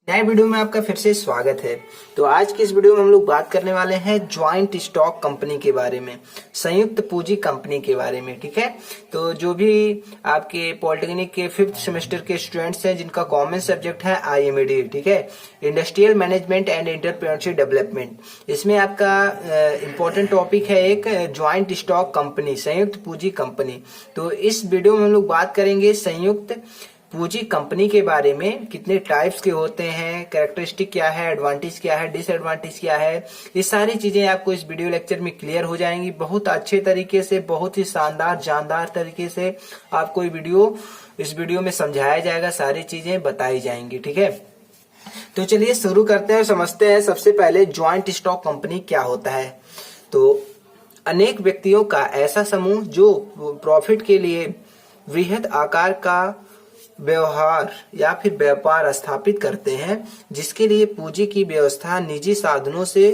नए वीडियो में आपका फिर से स्वागत है। तो आज की इस वीडियो में हम लोग बात करने वाले हैं ज्वाइंट स्टॉक कंपनी के बारे में, संयुक्त पूंजी कंपनी के बारे में। ठीक है, तो जो भी आपके पॉलिटेक्निक के 5th सेमेस्टर के स्टूडेंट्स हैं जिनका कॉमन सब्जेक्ट है IMD, ठीक है, industrial management and entrepreneurship development, इसमें आपका इम्पोर्टेंट टॉपिक है एक ज्वाइंट स्टॉक कंपनी, संयुक्त पूंजी कंपनी। तो इस वीडियो में हम लोग बात करेंगे संयुक्त पूंजी कंपनी के बारे में, कितने टाइप्स के होते हैं, कैरेक्टरिस्टिक क्या है, एडवांटेज क्या है, डिसएडवांटेज क्या है, ये सारी चीजें आपको इस वीडियो लेक्चर में क्लियर हो जाएंगी। बहुत अच्छे तरीके से, बहुत ही शानदार जानदार तरीके से आपको इस वीडियो में समझाया जाएगा, सारी चीजें बताई जाएंगी। ठीक है, तो चलिए शुरू करते हैं और समझते हैं। सबसे पहले ज्वाइंट स्टॉक कंपनी क्या होता है। तो अनेक व्यक्तियों का ऐसा समूह जो प्रॉफिट के लिए वृहद आकार का व्यवहार या फिर व्यापार स्थापित करते हैं, जिसके लिए पूंजी की व्यवस्था निजी साधनों से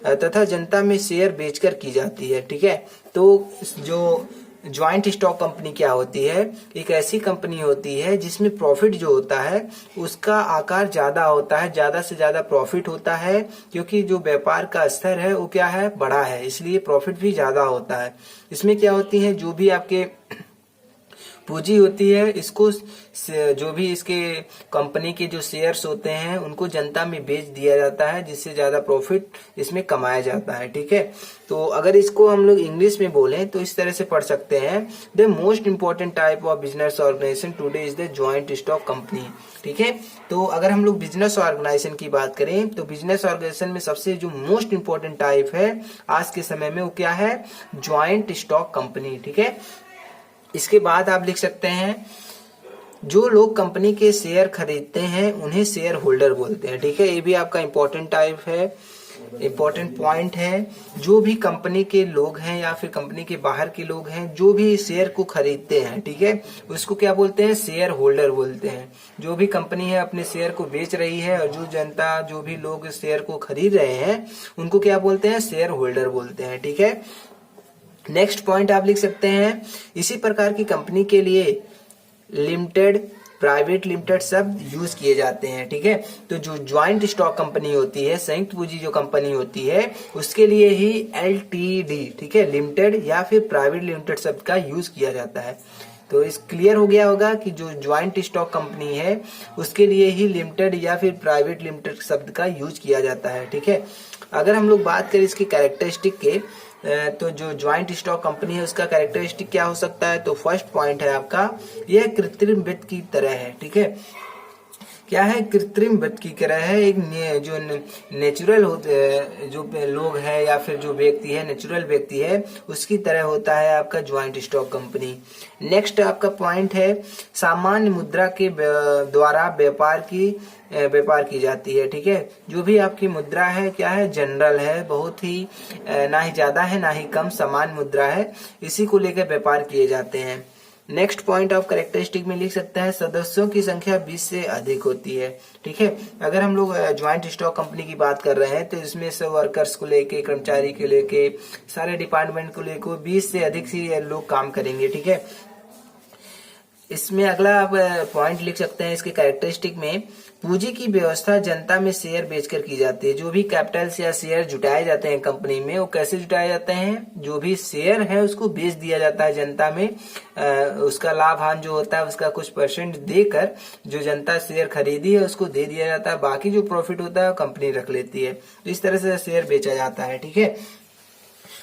तथा जनता में शेयर बेचकर की जाती है। ठीक है, तो जो ज्वाइंट स्टॉक कंपनी क्या होती है, एक ऐसी कंपनी होती है जिसमें प्रॉफिट जो होता है उसका आकार ज्यादा होता है, ज्यादा से ज्यादा प्रॉफिट होता है, क्योंकि जो व्यापार का स्तर है वो क्या है, बड़ा है, इसलिए प्रॉफिट भी ज्यादा होता है। इसमें क्या होती है, जो भी आपके पूंजी होती है, इसको जो भी इसके कंपनी के जो शेयर्स होते हैं उनको जनता में बेच दिया जाता है, जिससे ज्यादा प्रॉफिट इसमें कमाया जाता है। ठीक है, तो अगर इसको हम लोग इंग्लिश में बोलें तो इस तरह से पढ़ सकते हैं, the most important type of business organisation today is the joint stock company. ठीक है, तो अगर हम लोग बिजनेस ऑर्गेनाइजेशन की बात करें तो बिजनेस ऑर्गेनाइजेशन में सबसे जो मोस्ट इंपॉर्टेंट टाइप है आज के समय में वो क्या है, ज्वाइंट स्टॉक कंपनी। ठीक है, इसके बाद आप लिख सकते हैं, जो लोग कंपनी के शेयर खरीदते हैं उन्हें शेयर होल्डर बोलते हैं। ठीक है, ये भी आपका इंपॉर्टेंट टाइप है, इंपॉर्टेंट पॉइंट है। जो भी कंपनी के लोग हैं या फिर कंपनी के बाहर के लोग हैं जो भी शेयर को खरीदते हैं, ठीक है, उसको क्या बोलते हैं, शेयर होल्डर बोलते हैं। जो भी कंपनी है अपने शेयर को बेच रही है और जो जनता, जो भी लोग शेयर को खरीद रहे हैं उनको क्या बोलते हैं, शेयर होल्डर बोलते हैं। ठीक है, नेक्स्ट पॉइंट आप लिख सकते हैं, इसी प्रकार की कंपनी के लिए लिमिटेड, प्राइवेट लिमिटेड शब्द यूज किए जाते हैं। ठीक है, तो जो ज्वाइंट स्टॉक कंपनी होती है, संयुक्त पूंजी जो कंपनी होती है, उसके लिए ही LTD, ठीक है, लिमिटेड या फिर प्राइवेट लिमिटेड शब्द का यूज किया जाता है। तो इस क्लियर हो गया होगा कि जो ज्वाइंट स्टॉक कंपनी है उसके लिए ही लिमिटेड या फिर प्राइवेट लिमिटेड शब्द का यूज किया जाता है। ठीक है, अगर हम लोग बात करें इसकी कैरेक्टरिस्टिक के, तो जो ज्वाइंट स्टॉक कंपनी है उसका कैरेक्टरिस्टिक क्या हो सकता है, तो फर्स्ट पॉइंट है आपका, यह कृत्रिम वित्त की तरह है। ठीक है, क्या है, कृत्रिम वित्त की तरह है। एक जो नेचुरल होते जो लोग है या फिर जो व्यक्ति है, नेचुरल व्यक्ति है, उसकी तरह होता है आपका ज्वाइंट स्टॉक कंपनी। नेक्स्ट आपका पॉइंट है, सामान्य मुद्रा के द्वारा व्यापार की जाती है। ठीक है, जो भी आपकी मुद्रा है क्या है, जनरल है, बहुत ही ना ही ज्यादा है ना ही कम, समान मुद्रा है, इसी को लेकर व्यापार किए जाते हैं। नेक्स्ट पॉइंट ऑफ कैरेक्टरिस्टिक में लिख सकते हैं, सदस्यों की संख्या 20 से अधिक होती है। ठीक है, अगर हम लोग ज्वाइंट स्टॉक कंपनी की बात कर रहे हैं तो इसमें से वर्कर्स को लेके, कर्मचारी को लेके, सारे डिपार्टमेंट को लेकर 20 से अधिक से लोग काम करेंगे। ठीक है, इसमें अगला आप पॉइंट लिख सकते हैं इसके कैरेक्टरिस्टिक में, पूंजी की व्यवस्था जनता में शेयर बेचकर की जाती है। जो भी कैपिटल्स या शेयर जुटाए जाते हैं कंपनी में, वो कैसे जुटाए जाते हैं, जो भी शेयर है उसको बेच दिया जाता है जनता में, उसका लाभ हान जो होता है उसका कुछ % देकर जो जनता शेयर खरीदी है उसको दे दिया जाता है, बाकी जो प्रॉफिट होता है कंपनी रख लेती है। तो इस तरह से शेयर बेचा जाता है। ठीक है,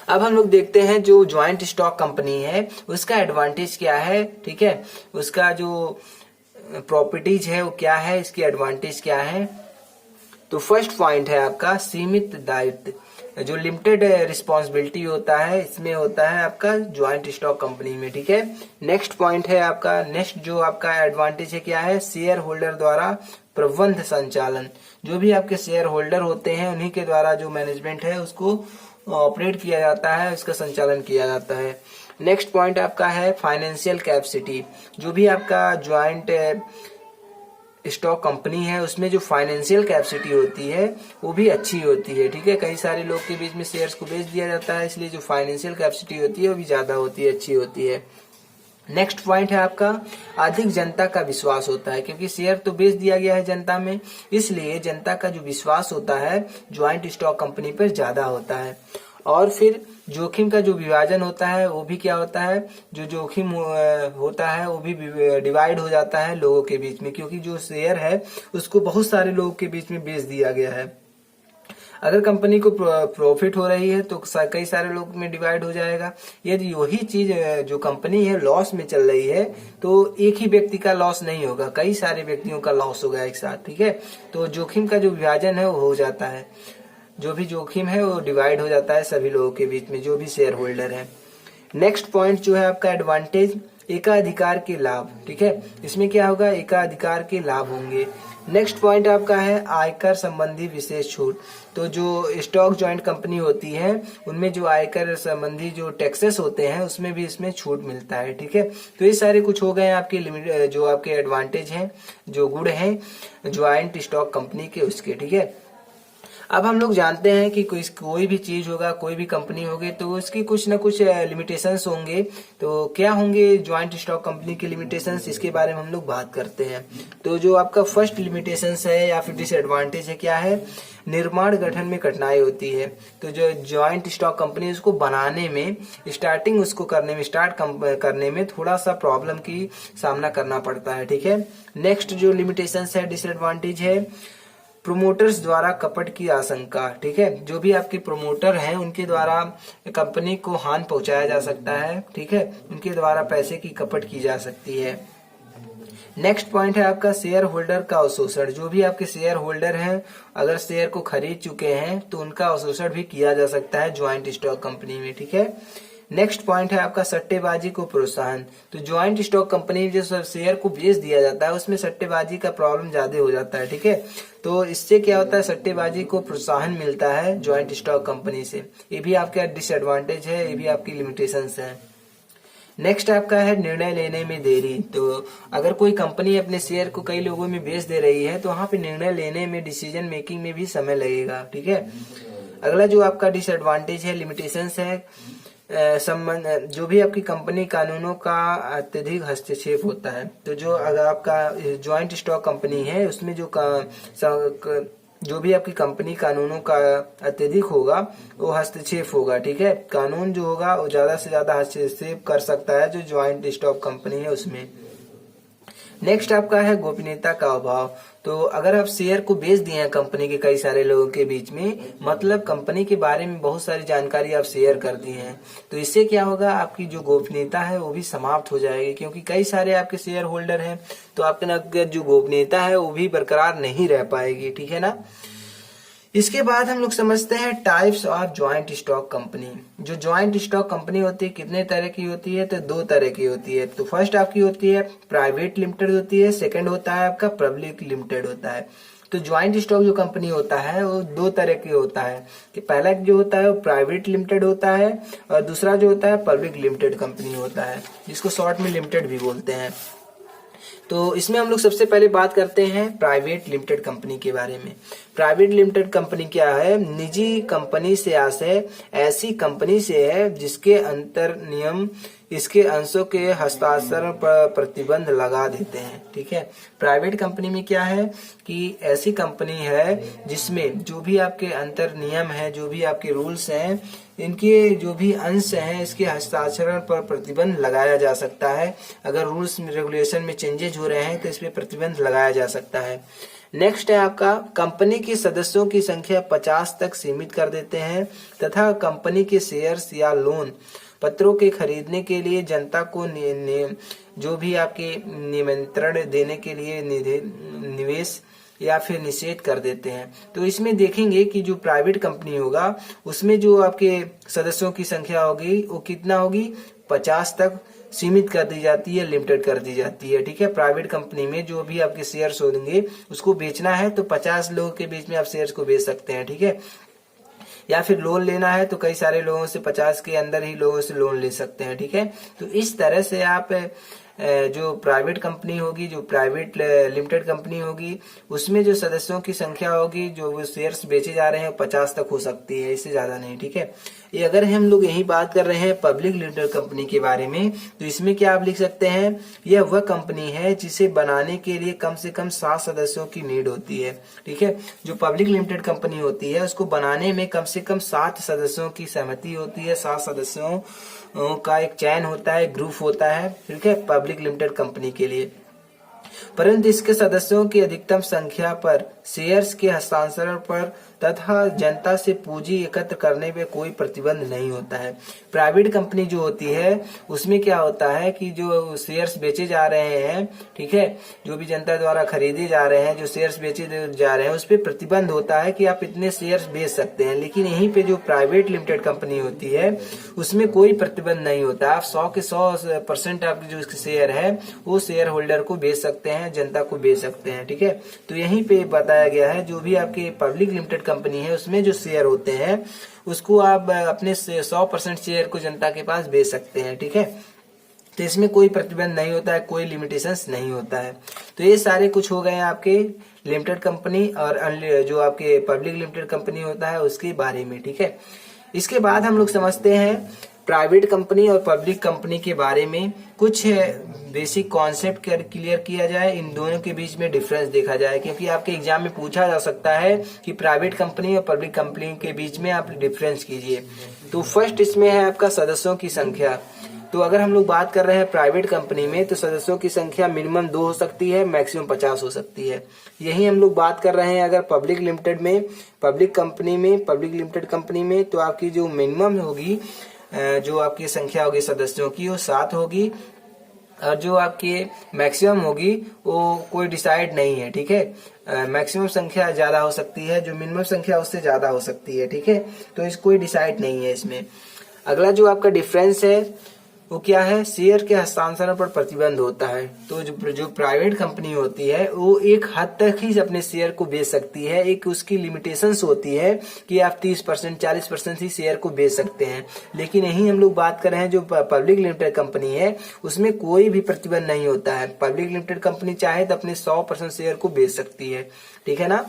अब हम लोग देखते हैं जो ज्वाइंट स्टॉक कंपनी है उसका एडवांटेज क्या है। ठीक है, उसका जो प्रॉपर्टीज है वो क्या है, इसकी एडवांटेज क्या है। तो फर्स्ट पॉइंट है आपका सीमित दायित्व, जो लिमिटेड रिस्पॉन्सिबिलिटी होता है इसमें होता है आपका ज्वाइंट स्टॉक कंपनी में। ठीक है, नेक्स्ट पॉइंट है आपका, नेक्स्ट जो आपका एडवांटेज है क्या है, शेयर होल्डर द्वारा प्रबंध संचालन, जो भी आपके शेयर होल्डर होते हैं उन्हीं के द्वारा जो मैनेजमेंट है उसको ऑपरेट किया जाता है, उसका संचालन किया जाता है। नेक्स्ट पॉइंट आपका है फाइनेंशियल कैपेसिटी, जो भी आपका ज्वाइंट स्टॉक कंपनी है उसमें जो फाइनेंशियल कैपेसिटी होती है वो भी अच्छी होती है। ठीक है, कई सारे लोग के बीच में शेयर्स को बेच दिया जाता है, इसलिए जो फाइनेंशियल कैपेसिटी होती है वो भी ज्यादा होती है, अच्छी होती है। नेक्स्ट पॉइंट है आपका अधिक जनता का विश्वास होता है, क्योंकि शेयर तो बेच दिया गया है जनता में, इसलिए जनता का जो विश्वास होता है ज्वाइंट स्टॉक कंपनी पर ज्यादा होता है। और फिर जोखिम का जो विभाजन होता है वो भी क्या होता है, जो जोखिम होता है वो भी डिवाइड हो जाता है लोगों के बीच में, क्योंकि जो शेयर है उसको बहुत सारे लोगों के बीच में बेच दिया गया है। अगर कंपनी को प्रॉफिट हो रही है तो कई सारे लोग में डिवाइड हो जाएगा। यदि वही चीज जो कंपनी है लॉस में चल रही है तो एक ही व्यक्ति का लॉस नहीं होगा, कई सारे व्यक्तियों का लॉस होगा एक साथ, ठीक है। तो जोखिम का जो विभाजन है वो हो जाता है, जो भी जोखिम है वो डिवाइड हो जाता है सभी लोगों के बीच में, जो भी शेयर होल्डर है। नेक्स्ट पॉइंट जो है आपका एडवांटेज, एकाधिकार के लाभ, ठीक है। इसमें क्या होगा, एकाधिकार के लाभ होंगे। नेक्स्ट पॉइंट आपका है आयकर संबंधी विशेष छूट। तो जो स्टॉक ज्वाइंट कंपनी होती है उनमें जो आयकर संबंधी जो टैक्सेस होते हैं उसमें भी इसमें छूट मिलता है, ठीक है। तो ये सारे कुछ हो गए आपके लिमिट, जो आपके एडवांटेज हैं, जो गुण हैं ज्वाइंट स्टॉक कंपनी के उसके, ठीक है। अब हम लोग जानते हैं कि कोई भी चीज होगा, कोई भी कंपनी होगी तो उसकी कुछ ना कुछ लिमिटेशंस होंगे। तो क्या होंगे ज्वाइंट स्टॉक कंपनी के लिमिटेशंस, इसके बारे में हम लोग बात करते हैं। तो जो आपका फर्स्ट लिमिटेशंस है या फिर डिसएडवांटेज है क्या है, निर्माण गठन में कठिनाई होती है। तो जो ज्वाइंट स्टॉक कंपनी उसको बनाने में, स्टार्टिंग उसको करने में, स्टार्ट करने में थोड़ा सा प्रॉब्लम की सामना करना पड़ता है, ठीक है। नेक्स्ट जो लिमिटेशंस है, डिसएडवांटेज है प्रोमोटर्स द्वारा कपट की आशंका, ठीक है। जो भी आपके प्रोमोटर हैं उनके द्वारा कंपनी को हानि पहुंचाया जा सकता है, ठीक है। उनके द्वारा पैसे की कपट की जा सकती है। नेक्स्ट पॉइंट है आपका शेयर होल्डर का अवशोषण। जो भी आपके शेयर होल्डर हैं अगर शेयर को खरीद चुके हैं तो उनका अवशोषण भी किया जा सकता है ज्वाइंट स्टॉक कंपनी में, ठीक है। नेक्स्ट पॉइंट है आपका सट्टेबाजी को प्रोत्साहन। तो ज्वाइंट स्टॉक कंपनी में जो शेयर को बेच दिया जाता है उसमें सट्टेबाजी का प्रॉब्लम ज्यादा हो जाता है, ठीक है। तो इससे क्या होता है, सट्टेबाजी को प्रोत्साहन मिलता है ज्वाइंट स्टॉक कंपनी से। ये भी आपका डिसएडवांटेज है, ये भी आपकी लिमिटेशंस है। नेक्स्ट आपका है निर्णय लेने में देरी। तो अगर कोई कंपनी अपने शेयर को कई लोगों में बेच दे रही है तो वहां पे निर्णय लेने में, डिसीजन मेकिंग में भी समय लगेगा, ठीक है। अगला जो आपका डिसएडवांटेज है, लिमिटेशंस है संबंध, जो भी आपकी कंपनी कानूनों का अत्यधिक हस्तक्षेप होता है। तो जो अगर आपका ज्वाइंट स्टॉक कंपनी है उसमें जो भी आपकी कंपनी कानूनों का अत्यधिक होगा वो हस्तक्षेप होगा, ठीक है। कानून जो होगा वो ज्यादा से ज्यादा हस्तक्षेप कर सकता है जो ज्वाइंट स्टॉक कंपनी है उसमें। नेक्स्ट आपका है गोपनीयता का अभाव। तो अगर आप शेयर को बेच दिए हैं कंपनी के कई सारे लोगों के बीच में, मतलब कंपनी के बारे में बहुत सारी जानकारी आप शेयर कर दी हैं, तो इससे क्या होगा, आपकी जो गोपनीयता है वो भी समाप्त हो जाएगी, क्योंकि कई सारे आपके शेयर होल्डर हैं तो आपके जो गोपनीयता है वो भी बरकरार नहीं रह पाएगी, ठीक है ना। इसके बाद हम लोग समझते हैं types of joint stock company. जो ज्वाइंट स्टॉक कंपनी होती है कितने तरह की होती है, तो 2 तरह की होती है। तो फर्स्ट आपकी होती है प्राइवेट लिमिटेड होती है, सेकंड होता है आपका पब्लिक लिमिटेड होता है। तो ज्वाइंट स्टॉक जो कंपनी होता है वो 2 तरह की होता है कि पहला जो होता है वो प्राइवेट लिमिटेड होता है और दूसरा जो होता है पब्लिक लिमिटेड कंपनी होता है, जिसको शॉर्ट में लिमिटेड भी बोलते हैं। तो इसमें हम लोग सबसे पहले बात करते हैं प्राइवेट लिमिटेड कंपनी के बारे में। प्राइवेट लिमिटेड कंपनी क्या है, निजी कंपनी से आशय ऐसी कंपनी से है जिसके अंतर नियम इसके अंशों के हस्तांतरण पर प्रतिबंध लगा देते हैं, ठीक है। प्राइवेट कंपनी में क्या है कि ऐसी कंपनी है जिसमें जो भी आपके अंतर नियम है, जो भी आपके रूल्स हैं, इनके जो भी अंश हैं इसके हस्ताक्षरण पर प्रतिबंध लगाया जा सकता है। अगर रूल्स रेगुलेशन में चेंजेज हो रहे हैं तो इस पे प्रतिबंध लगाया जा सकता है। नेक्स्ट है आपका कंपनी के सदस्यों की संख्या 50 तक सीमित कर देते हैं तथा कंपनी के शेयर्स या लोन पत्रों के खरीदने के लिए जनता को जो भी आपके निमंत्रण देने के लिए निवेश या फिर निषेध कर देते हैं। तो इसमें देखेंगे कि जो प्राइवेट कंपनी होगा उसमें जो आपके सदस्यों की संख्या होगी वो कितना होगी, 50 तक सीमित कर दी जाती है, लिमिटेड कर दी जाती है, ठीक है। प्राइवेट कंपनी में जो भी आपके शेयर्स होंगे उसको बेचना है तो 50 लोगों के बीच में आप शेयर्स को बेच सकते हैं, ठीक है। या फिर लोन लेना है तो कई सारे लोगों से 50 के अंदर ही लोगों से लोन ले सकते हैं, ठीक है। तो इस तरह से आप जो प्राइवेट कंपनी होगी, जो प्राइवेट लिमिटेड कंपनी होगी, उसमें जो सदस्यों की संख्या होगी, जो वो शेयर्स बेचे जा रहे हैं 50 तक हो सकती है, इससे ज्यादा नहीं। ठीक है, ये अगर हम लोग यही बात कर रहे हैं पब्लिक लिमिटेड कंपनी के बारे में, तो इसमें क्या आप लिख सकते हैं, यह वह कंपनी है जिसे बनाने के लिए कम से कम 7 सदस्यों की नीड होती है। ठीक है, जो पब्लिक लिमिटेड कंपनी होती है उसको बनाने में कम से कम 7 सदस्यों की सहमति होती है, 7 सदस्यों का एक चयन होता है, ग्रुप होता है। ठीक है, पब्लिक लिमिटेड कंपनी के लिए, परंतु इसके सदस्यों की अधिकतम संख्या पर, शेयर्स के हस्तांतरण पर तथा जनता से पूंजी एकत्र करने पे कोई प्रतिबंध नहीं होता है। प्राइवेट कंपनी जो होती है उसमें क्या होता है कि जो शेयर्स बेचे जा रहे हैं, ठीक है, जो भी जनता द्वारा खरीदे जा रहे हैं, जो शेयर्स बेचे जा रहे हैं, उस पर प्रतिबंध होता है कि आप इतने शेयर्स बेच सकते हैं। लेकिन यहीं पे जो प्राइवेट लिमिटेड कंपनी होती है उसमें कोई प्रतिबंध नहीं होता। आप 100 के 100% आपके जो शेयर है वो शेयर होल्डर को बेच सकते हैं, जनता को बेच सकते हैं। ठीक है, तो यहीं पे बताया गया है जो भी आपके पब्लिक लिमिटेड कंपनी है उसमें जो शेयर होते हैं उसको आप अपने 100% शेयर को जनता के पास बेच सकते हैं। ठीक है, तो इसमें कोई प्रतिबंध नहीं होता है, कोई लिमिटेशंस नहीं होता है। तो ये सारे कुछ हो गए आपके लिमिटेड कंपनी और जो आपके पब्लिक लिमिटेड कंपनी होता है उसके बारे में। ठीक है, इसके बाद हम लोग समझते हैं प्राइवेट कंपनी और पब्लिक कंपनी के बारे में, कुछ बेसिक कॉन्सेप्ट क्लियर किया जाए, इन दोनों के बीच में डिफरेंस देखा जाए, क्योंकि आपके एग्जाम में पूछा जा सकता है कि प्राइवेट कंपनी और पब्लिक कंपनी के बीच में आप डिफरेंस कीजिए। तो फर्स्ट इसमें है आपका सदस्यों की संख्या। तो अगर हम लोग बात कर रहे हैं प्राइवेट कंपनी में, तो सदस्यों की संख्या मिनिमम 2 हो सकती है, मैक्सिमम 50 हो सकती है। यही हम लोग बात कर रहे हैं अगर पब्लिक लिमिटेड में, पब्लिक लिमिटेड कंपनी में, तो आपकी जो मिनिमम होगी, जो आपकी संख्या होगी सदस्यों की, वो 7 होगी, और जो आपकी मैक्सिमम होगी वो कोई डिसाइड नहीं है। ठीक है, मैक्सिमम संख्या ज्यादा हो सकती है, जो मिनिमम संख्या उससे ज्यादा हो सकती है। ठीक है, तो इस कोई डिसाइड नहीं है इसमें। अगला जो आपका डिफरेंस है वो क्या है, शेयर के हस्तांतरण पर प्रतिबंध होता है। तो जो प्राइवेट कंपनी होती है वो एक हद तक ही अपने शेयर को बेच सकती है, एक उसकी लिमिटेशंस होती है कि आप 30% 40% ही शेयर को बेच सकते हैं। लेकिन यही हम लोग बात कर रहे हैं जो पब्लिक लिमिटेड कंपनी है उसमें कोई भी प्रतिबंध नहीं होता है। पब्लिक लिमिटेड कंपनी चाहे तो अपने 100% शेयर को बेच सकती है। ठीक है ना।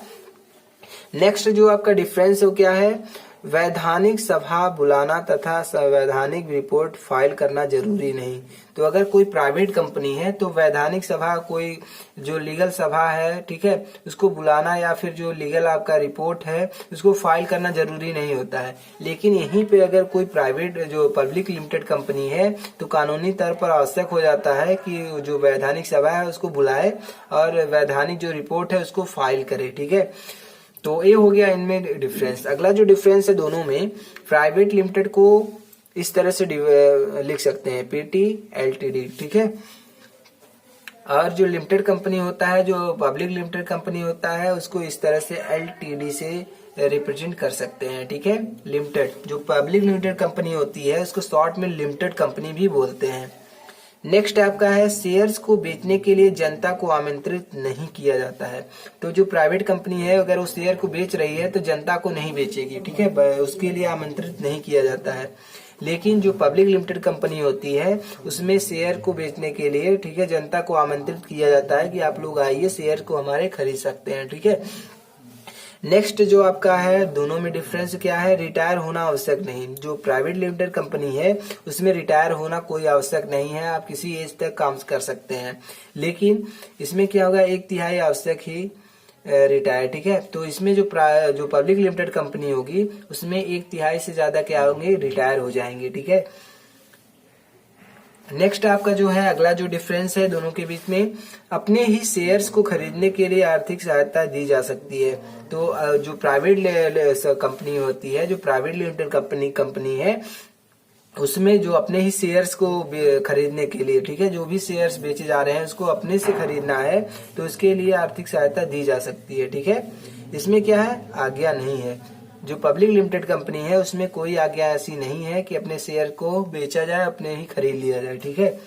नेक्स्ट जो आपका डिफरेंस है वो क्या है, वैधानिक सभा बुलाना तथा संवैधानिक रिपोर्ट फाइल करना जरूरी नहीं। तो अगर कोई प्राइवेट कंपनी है तो वैधानिक सभा, कोई जो लीगल सभा है, ठीक है, उसको बुलाना या फिर जो लीगल आपका रिपोर्ट है उसको फाइल करना जरूरी नहीं होता है। लेकिन यहीं पे अगर कोई प्राइवेट जो पब्लिक लिमिटेड कंपनी है तो कानूनी तौर पर आवश्यक हो जाता है कि जो वैधानिक सभा है उसको बुलाए और वैधानिक जो रिपोर्ट है उसको फाइल करे। ठीक है, तो ये हो गया इनमें डिफरेंस। अगला जो डिफरेंस है दोनों में, प्राइवेट लिमिटेड को इस तरह से लिख सकते हैं पीटी एलटीडी। ठीक है, और जो लिमिटेड कंपनी होता है, जो पब्लिक लिमिटेड कंपनी होता है, उसको इस तरह से एलटीडी से रिप्रेजेंट कर सकते हैं। ठीक है, लिमिटेड जो पब्लिक लिमिटेड कंपनी होती है उसको शॉर्ट में लिमिटेड कंपनी भी बोलते हैं। नेक्स्ट आपका है शेयर्स को बेचने के लिए जनता को आमंत्रित नहीं किया जाता है। तो जो प्राइवेट कंपनी है अगर वो शेयर को बेच रही है तो जनता को नहीं बेचेगी। ठीक है, उसके लिए आमंत्रित नहीं किया जाता है। लेकिन जो पब्लिक लिमिटेड कंपनी होती है उसमें शेयर को बेचने के लिए, ठीक है, जनता को आमंत्रित किया जाता है कि आप लोग आइए शेयर को हमारे खरीद सकते हैं। ठीक है, नेक्स्ट जो आपका है दोनों में डिफरेंस क्या है, रिटायर होना आवश्यक नहीं। जो प्राइवेट लिमिटेड कंपनी है उसमें रिटायर होना कोई आवश्यक नहीं है, आप किसी एज तक काम कर सकते हैं। लेकिन इसमें क्या होगा, 1/3 आवश्यक ही रिटायर। ठीक है, तो इसमें जो पब्लिक लिमिटेड कंपनी होगी उसमें 1/3 से ज्यादा क्या होंगे, रिटायर हो जाएंगे। ठीक है, नेक्स्ट आपका जो है अगला जो डिफरेंस है दोनों के बीच में, अपने ही शेयर्स को खरीदने के लिए आर्थिक सहायता दी जा सकती है। तो जो प्राइवेट कंपनी होती है, जो प्राइवेट लिमिटेड कंपनी है, उसमें जो अपने ही शेयर्स को खरीदने के लिए, ठीक है, जो भी शेयर्स बेचे जा रहे हैं उसको अपने से खरीदना है तो उसके लिए आर्थिक सहायता दी जा सकती है। ठीक है, इसमें क्या है, आज्ञा नहीं है। जो पब्लिक लिमिटेड कंपनी है उसमें कोई आज्ञा ऐसी नहीं है कि अपने शेयर को बेचा जाए, अपने ही खरीद लिया जाए। ठीक है,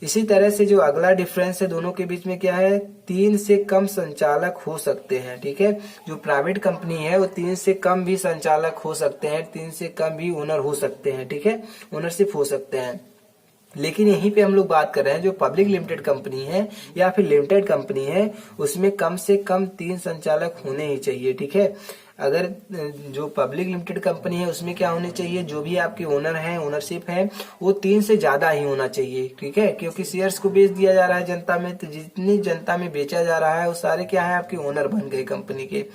इसी तरह से जो अगला डिफरेंस है दोनों के बीच में क्या है, 3 से कम संचालक हो सकते हैं। ठीक है, जो प्राइवेट कंपनी है वो 3 से कम भी संचालक हो सकते हैं, 3 से कम भी ओनर हो सकते हैं। ठीक है, ओनरशिप हो सकते हैं। लेकिन यहीं पे हम लोग बात कर रहे हैं जो पब्लिक लिमिटेड कंपनी है या फिर लिमिटेड कंपनी है, उसमें कम से कम 3 संचालक होने ही चाहिए। ठीक है, अगर जो पब्लिक लिमिटेड कंपनी है उसमें क्या होने चाहिए, जो भी आपके ओनर है, ओनरशिप है, वो 3 से ज्यादा ही होना चाहिए। ठीक है, क्योंकि शेयर्स को बेच दिया जा रहा है जनता में, तो जितनी जनता में बेचा जा रहा है वो सारे क्या है, आपके ओनर बन गए कंपनी के।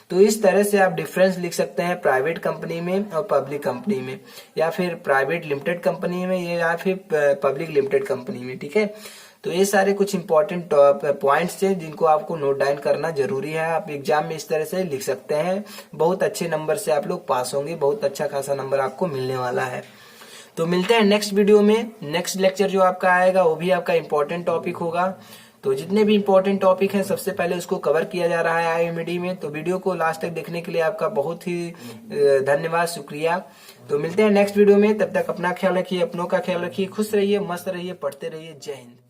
तो इस तरह से आप डिफरेंस लिख सकते हैं प्राइवेट कंपनी में और पब्लिक कंपनी में, या फिर प्राइवेट लिमिटेड कंपनी में या फिर पब्लिक लिमिटेड कंपनी में। ठीक है, तो ये सारे कुछ इंपॉर्टेंट पॉइंट्स हैं जिनको आपको नोट डाउन करना जरूरी है। आप एग्जाम में इस तरह से लिख सकते हैं, बहुत अच्छे नंबर से आप लोग पास होंगे, बहुत अच्छा खासा नंबर आपको मिलने वाला है। तो मिलते हैं नेक्स्ट वीडियो में। नेक्स्ट लेक्चर जो आपका आएगा वो भी आपका इंपॉर्टेंट टॉपिक होगा। तो जितने भी इंपॉर्टेंट टॉपिक हैं सबसे पहले उसको कवर किया जा रहा है IIMD में। तो वीडियो को लास्ट तक देखने के लिए आपका बहुत ही धन्यवाद, शुक्रिया। तो मिलते हैं नेक्स्ट वीडियो में, तब तक अपना ख्याल रखिए, अपनों का ख्याल रखिए, खुश रहिए, मस्त रहिए, पढ़ते रहिए। जय हिंद।